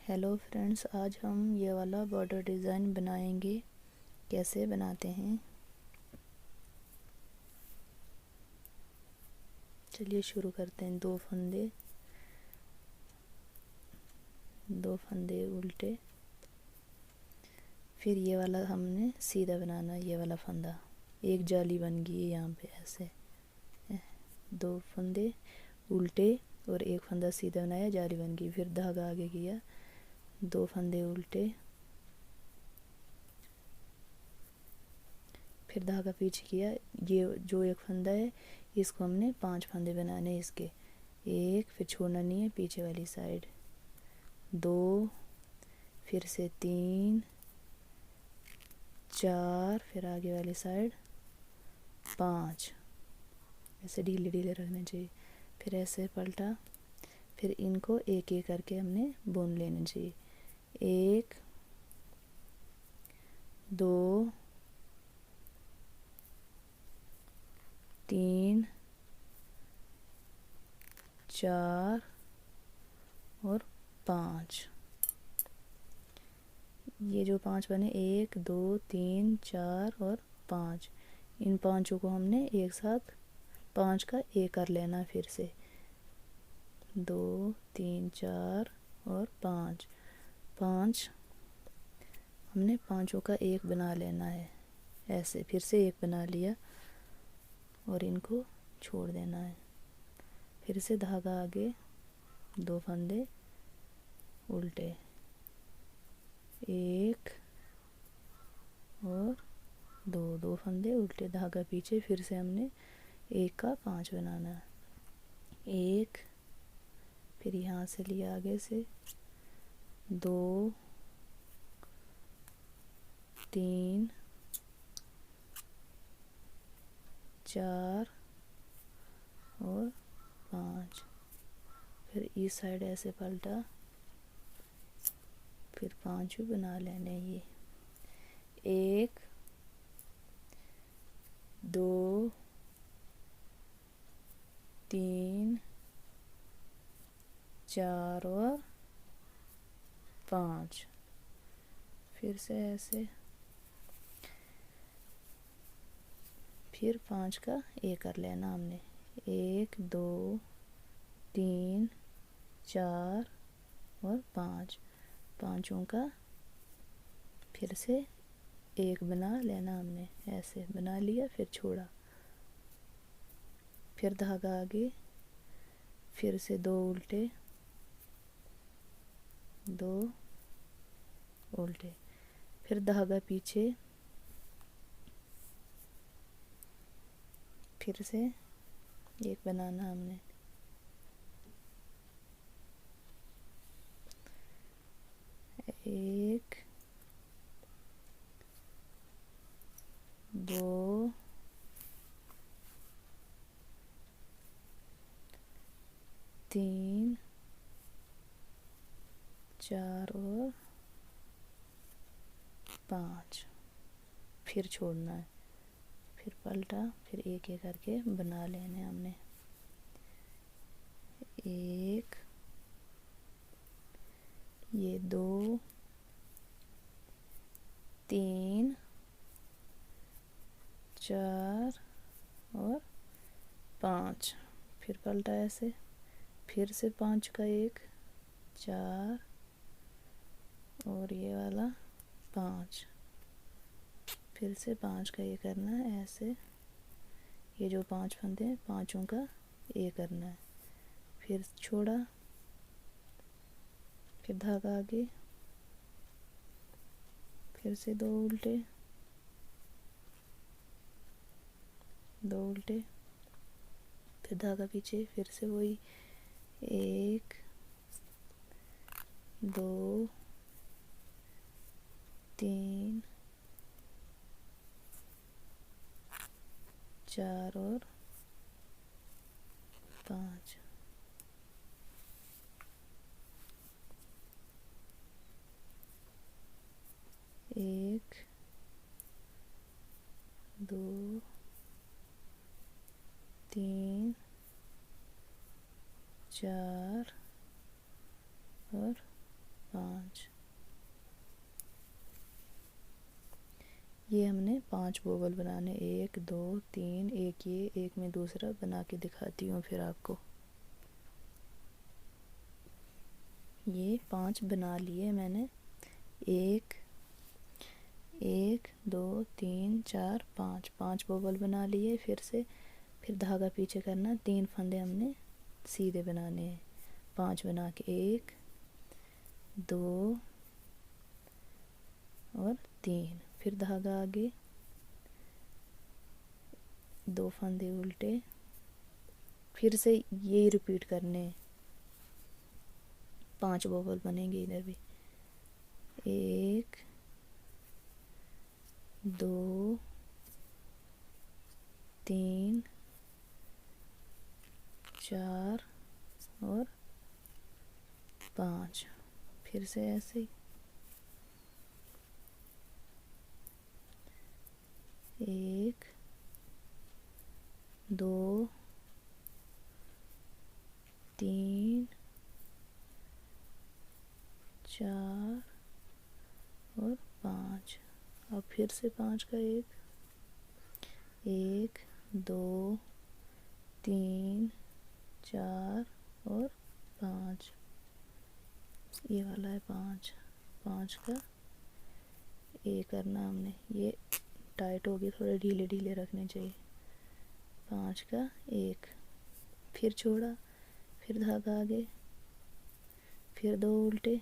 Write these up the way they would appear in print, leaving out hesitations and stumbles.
Hello friends, आज हम ये वाला बॉर्डर डिज़ाइन बनाएंगे। कैसे बनाते हैं चलिए शुरू करते हैं। दो फंदे उल्टे, फिर ये वाला हमने सीधा बनाना। ये वाला फंदा एक जाली बन गई है यहाँ पे ऐसे। दो फंदे उल्टे और एक फंदा सीधा बनाया, जाली बन गई। फिर धागा आगे किया, दो फंदे उल्टे, फिर धागा पीछे किया। ये जो एक फंदा है इसको हमने 5 फंदे बनाने हैं इसके। एक, फिर छोड़ना नहीं है, पीछे वाली साइड 2, फिर से 3, 4, फिर आगे वाली साइड 5। ऐसे ढीले ढीले रखने चाहिए। फिर ऐसे पलटा, फिर इनको एक एक करके हमने बुन लेना चाहिए। 1, 2, 3, 4 और 5। ये जो 5 बने, 1, 2, 3, 4 और 5, इन पांचों को हमने एक साथ 5 का एक कर लेना। फिर से 2, 3, 4 और 5 हमने पांचों का एक बना लेना है ऐसे। फिर से एक बना लिया और इनको छोड़ देना है। फिर से धागा आगे, दो फंदे उल्टे, एक और दो फंदे उल्टे, धागा पीछे। फिर से हमने एक का 5 बनाना है। एक, फिर यहाँ से लिया आगे से 2, 3, 4 और 5। फिर इस साइड ऐसे पलटा, फिर 5 बना लेने। ये 1, 2, 3, 4 और 5। फिर से ऐसे, फिर 5 का एक कर लेना हमने। 1, 2, 3, 4 और 5, पांचों का फिर से एक बना लेना हमने। ऐसे बना लिया, फिर छोड़ा, फिर धागा आगे, फिर से दो उल्टे, दो उल्टे, फिर धागा पीछे, फिर से एक बनाना हमने। एक, दो, तीन, 4 और 5। फिर छोड़ना है, फिर पलटा, फिर एक एक करके बना लेने हमने। एक, ये 2, 3, 4 और 5। फिर पलटा ऐसे, फिर से 5 का एक, 4 और ये वाला 5। फिर से 5 का ये करना है ऐसे। ये जो 5 फंदे हैं पांचों का ये करना है। फिर छोड़ा, फिर धागा आगे, फिर से दो उल्टे, फिर धागा पीछे। फिर से वही 1, 2, 3, 4 और 5। एक, दो, 3, 4 और 5। ये हमने 5 बबल बनाने, 1 2 3, एक ये, एक मैं दूसरा बना के दिखाती हूँ फिर आपको। ये 5 बना लिए मैंने, 1 1 2 3 4 5, 5 बबल बना लिए। फिर धागा पीछे करना, 3 फंदे हमने सीधे बनाने हैं, 5 बना के, 1 2 और 3। फिर धागा आगे, 2 फंदे उल्टे, फिर से यही रिपीट करने हैं, 5 बबल बनेंगे इधर भी, 1 2 3 4 और 5। फिर से ऐसे ही, 1 2 3 4 और 5। अब फिर से 5 का 1 2 3 4 और 5। ये वाला है 5, 5 का 1 करना हमने। ये टाइट होगी, थोड़े ढीले ढीले रखने चाहिए। 5 का 1, फिर छोड़ा, फिर धागा आगे, फिर 2 उल्टे,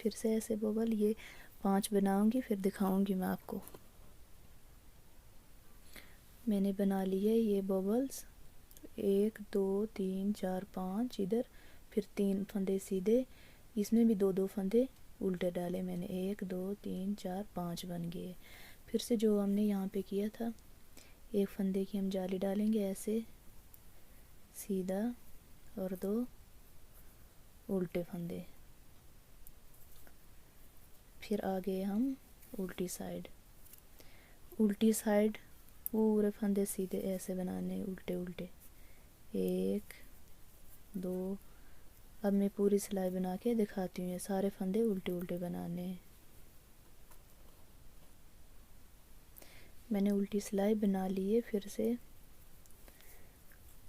फिर से ऐसे बबल। ये 5 बनाऊंगी फिर दिखाऊंगी मैं आपको। मैंने बना लिए ये बबल्स, 1 2 3 4 5 इधर, फिर 3 फंदे सीधे, इसमें भी 2 2 फंदे उल्टे डाले मैंने, 1 2 3 4 5 बन गए। फिर से जो हमने यहाँ पे किया था, एक फंदे की हम जाली डालेंगे ऐसे सीधा, और 2 उल्टे फंदे। फिर आगे हम उल्टी साइड पूरे फंदे सीधे ऐसे बनाने, उल्टे उल्टे, 1 2। अब मैं पूरी सिलाई बना के दिखाती हूँ, ये सारे फंदे उल्टे उल्टे बनाने हैं। मैंने उल्टी सिलाई बना ली है, फिर से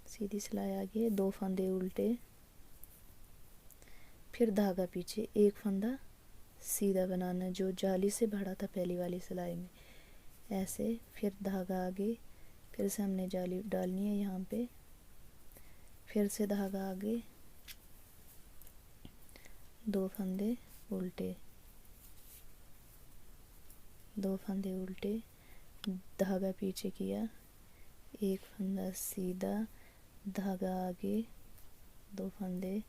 सीधी सिलाई आगे, 2 फंदे उल्टे, फिर धागा पीछे, एक फंदा सीधा बनाना जो जाली से भरा था पहली वाली सिलाई में, ऐसे। फिर धागा आगे, फिर से हमने जाली डालनी है यहाँ पे, फिर से धागा आगे, 2 फंदे उल्टे, 2 फंदे उल्टे, धागा पीछे किया, एक फंदा सीधा, धागा आगे, 2 फंदे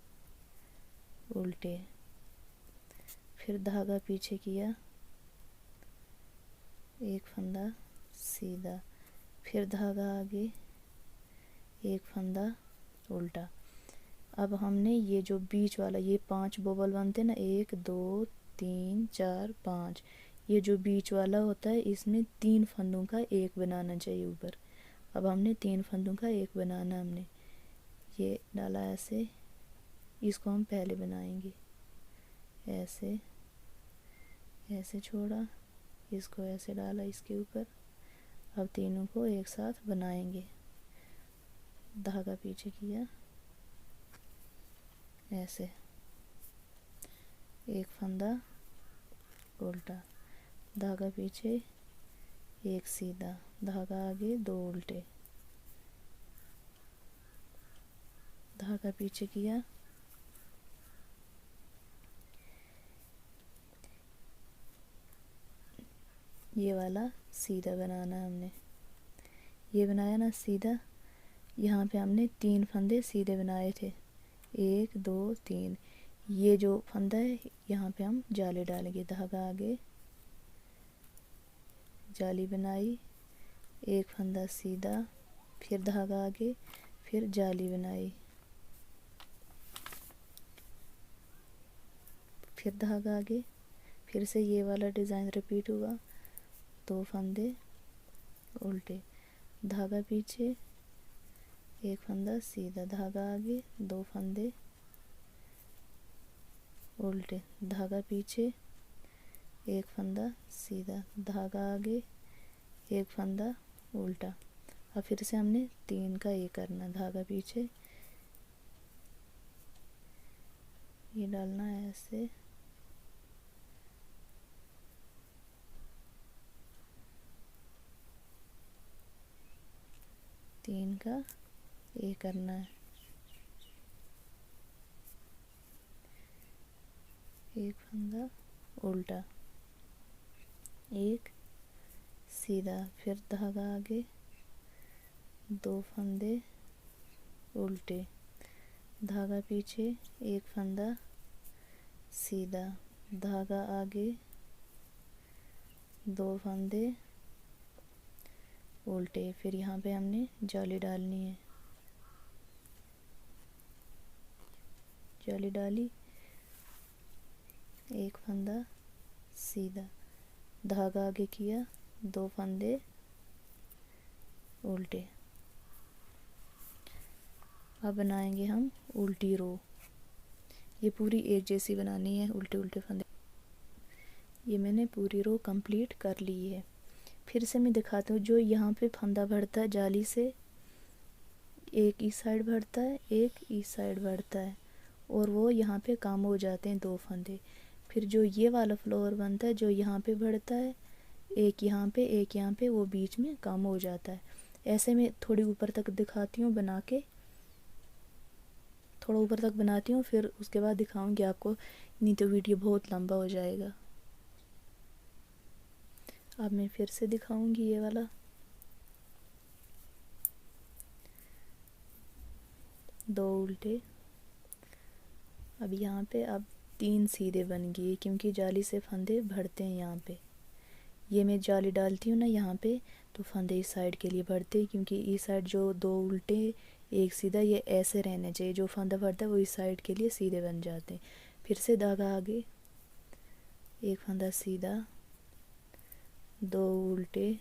उल्टे, फिर धागा पीछे किया, एक फंदा सीधा, फिर धागा आगे, एक फंदा उल्टा। अब हमने ये जो बीच वाला, ये 5 बबल बनते ना, 1 2 3 4 5, ये जो बीच वाला होता है इसमें 3 फंदों का 1 बनाना चाहिए ऊपर। अब हमने 3 फंदों का 1 बनाना, हमने ये डाला ऐसे, इसको हम पहले बनाएंगे ऐसे, ऐसे छोड़ा, इसको ऐसे डाला इसके ऊपर। अब तीनों को एक साथ बनाएंगे, धागा पीछे किया ऐसे, एक फंदा उल्टा, धागा पीछे, एक सीधा, धागा आगे, 2 उल्टे, धागा पीछे किया, ये वाला सीधा बनाना है हमने। ये बनाया ना सीधा, यहाँ पे हमने 3 फंदे सीधे बनाए थे, 1 2 3। ये जो फंदा है यहाँ पे हम जाली डालेंगे, धागा आगे, जाली बनाई, एक फंदा सीधा, फिर धागा आगे, फिर जाली बनाई, फिर धागा आगे, फिर से ये वाला डिज़ाइन रिपीट हुआ, 2 फंदे उल्टे, धागा पीछे, एक फंदा सीधा, धागा आगे, 2 फंदे उल्टे, धागा पीछे, एक फंदा सीधा, धागा आगे, एक फंदा उल्टा। अब फिर से हमने 3 का ये करना, धागा पीछे, ये डालना है ऐसे, तीन का ये करना है, एक फंदा उल्टा, एक सीधा, फिर धागा आगे, 2 फंदे उल्टे, धागा पीछे, एक फंदा सीधा, धागा आगे, 2 फंदे उल्टे। फिर यहाँ पे हमने जाली डालनी है, जाली डाली, एक फंदा सीधा, धागा आगे किया, 2 फंदे उल्टे। अब बनाएंगे हम उल्टी रो। ये पूरी एक जैसी बनानी है, उल्टे उल्टे फंदे। ये मैंने पूरी रो कंप्लीट कर ली है। फिर से मैं दिखाती हूँ, जो यहाँ पे फंदा बढ़ता है जाली से, एक इस साइड बढ़ता है, एक इस साइड बढ़ता है, और वो यहाँ पे काम हो जाते हैं 2 फंदे। फिर जो ये वाला फ्लोर बनता है, जो यहाँ पे बढ़ता है, एक यहाँ पे, एक यहाँ पे, वो बीच में काम हो जाता है। ऐसे मैं थोड़ी ऊपर तक दिखाती हूँ बना के, थोड़ा ऊपर तक बनाती हूँ, फिर उसके बाद दिखाऊंगी आपको, नहीं तो वीडियो बहुत लंबा हो जाएगा। अब मैं फिर से दिखाऊंगी ये वाला, 2 उल्टे। अब यहाँ पे अब 3 सीधे बन गए, क्योंकि जाली से फंदे भरते हैं यहाँ पे। ये मैं जाली डालती हूँ ना यहाँ पे, तो फंदे इस साइड के लिए भरते हैं, क्योंकि इस साइड जो 2 उल्टे एक सीधा, ये ऐसे रहने चाहिए, जो फंदा भरता है वो इस साइड के लिए सीधे बन जाते हैं। फिर से धागा आगे, एक फंदा सीधा, 2 उल्टे,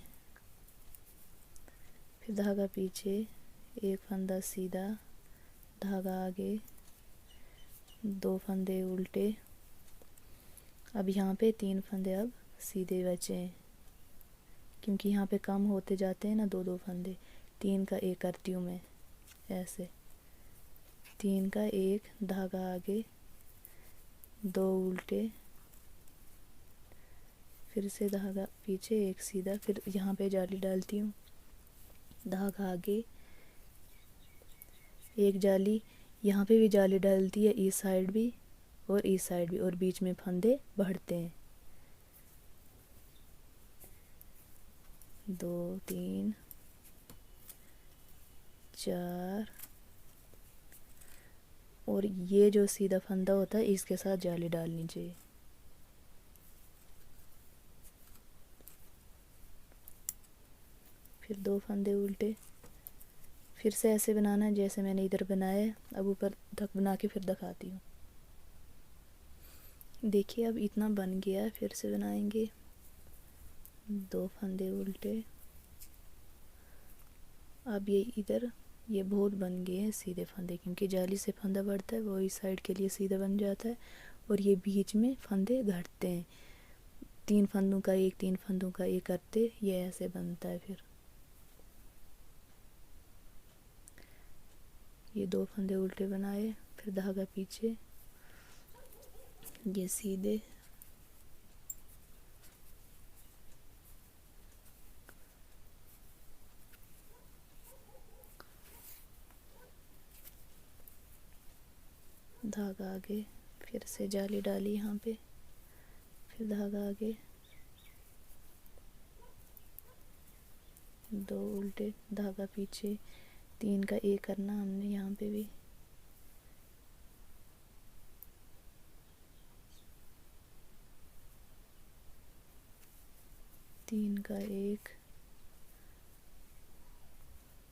फिर धागा पीछे, एक फंदा सीधा, धागा आगे, 2 फंदे उल्टे। अब यहाँ पे 3 फंदे अब सीधे बचे हैं, क्योंकि यहाँ पे कम होते जाते हैं ना 2-2 फंदे। 3 का एक करती हूँ मैं ऐसे, 3 का एक, धागा आगे, 2 उल्टे, फिर से धागा पीछे, एक सीधा, फिर यहाँ पे जाली डालती हूँ, धागा आगे, एक जाली, यहाँ पे भी जाली डालती है, इस साइड भी और इस साइड भी, और बीच में फंदे बढ़ते हैं, 2 3 4, और ये जो सीधा फंदा होता है इसके साथ जाली डालनी चाहिए। फिर 2 फंदे उल्टे, फिर से ऐसे बनाना है जैसे मैंने इधर बनाया है। अब ऊपर तक बना के फिर दिखाती हूँ। देखिए अब इतना बन गया है, फिर से बनाएंगे, 2 फंदे उल्टे। अब ये इधर, ये बहुत बन गए हैं सीधे फंदे, क्योंकि जाली से फंदा बढ़ता है वो इस साइड के लिए सीधा बन जाता है, और ये बीच में फंदे घटते हैं, 3 फंदों का एक, 3 फंदों का एक करते ये ऐसे बनता है। फिर ये 2 फंदे उल्टे बनाए, फिर धागा पीछे, ये सीधे, धागा आगे, फिर से जाली डाली यहाँ पे, फिर धागा आगे, 2 उल्टे, धागा पीछे, 3 का एक करना हमने यहाँ पे भी, तीन का एक,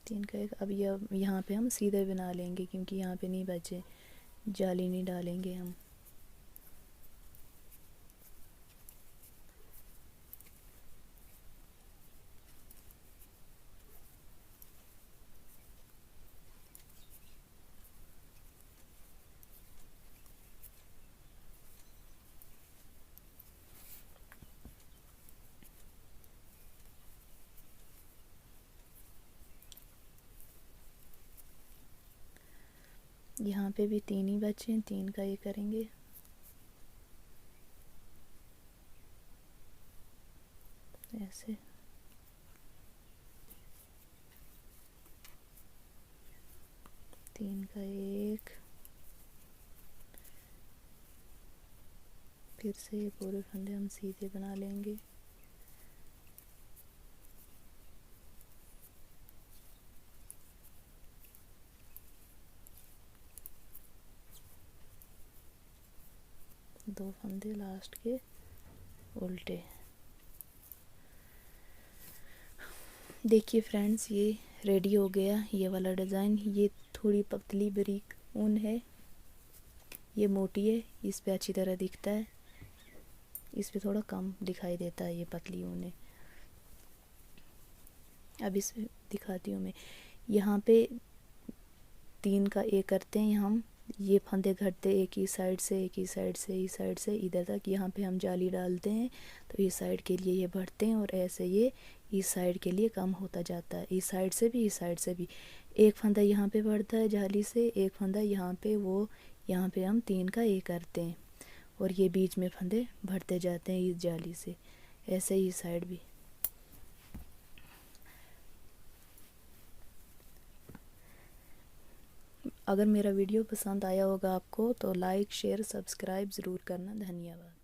3 का एक। अब यहाँ पे हम सीधे बना लेंगे, क्योंकि यहाँ पे नहीं बचे, जाली नहीं डालेंगे हम। यहाँ पे भी 3 ही बचे हैं, 3 का ये करेंगे। ऐसे 3 का एक, फिर से ये पूरे फंदे हम सीधे बना लेंगे। दो फंदे लास्ट के उल्टे। देखिए फ्रेंड्स, ये रेडी हो गया ये वाला डिज़ाइन। ये थोड़ी पतली बारीक ऊन है, ये मोटी है, इस पे अच्छी तरह दिखता है, इस पे थोड़ा कम दिखाई देता है, ये पतली ऊन है। अब इस पे दिखाती हूँ मैं। यहाँ पे 3 का एक करते हैं हम, ये फंदे घटते एक ही साइड से, एक ही साइड से, इस साइड से इधर तक। यहाँ पे हम जाली डालते हैं तो इस साइड के लिए ये बढ़ते हैं, और ऐसे ये इस साइड के लिए कम होता जाता है, इस साइड से भी, इस साइड से भी। एक फंदा यहाँ पे बढ़ता है जाली से, एक फंदा यहाँ पे, वो यहाँ पे हम 3 का एक करते हैं, और ये बीच में फंदे बढ़ते जाते हैं इस जाली से। ऐसे ही इस साइड भी। अगर मेरा वीडियो पसंद आया होगा आपको तो लाइक शेयर सब्सक्राइब ज़रूर करना। धन्यवाद।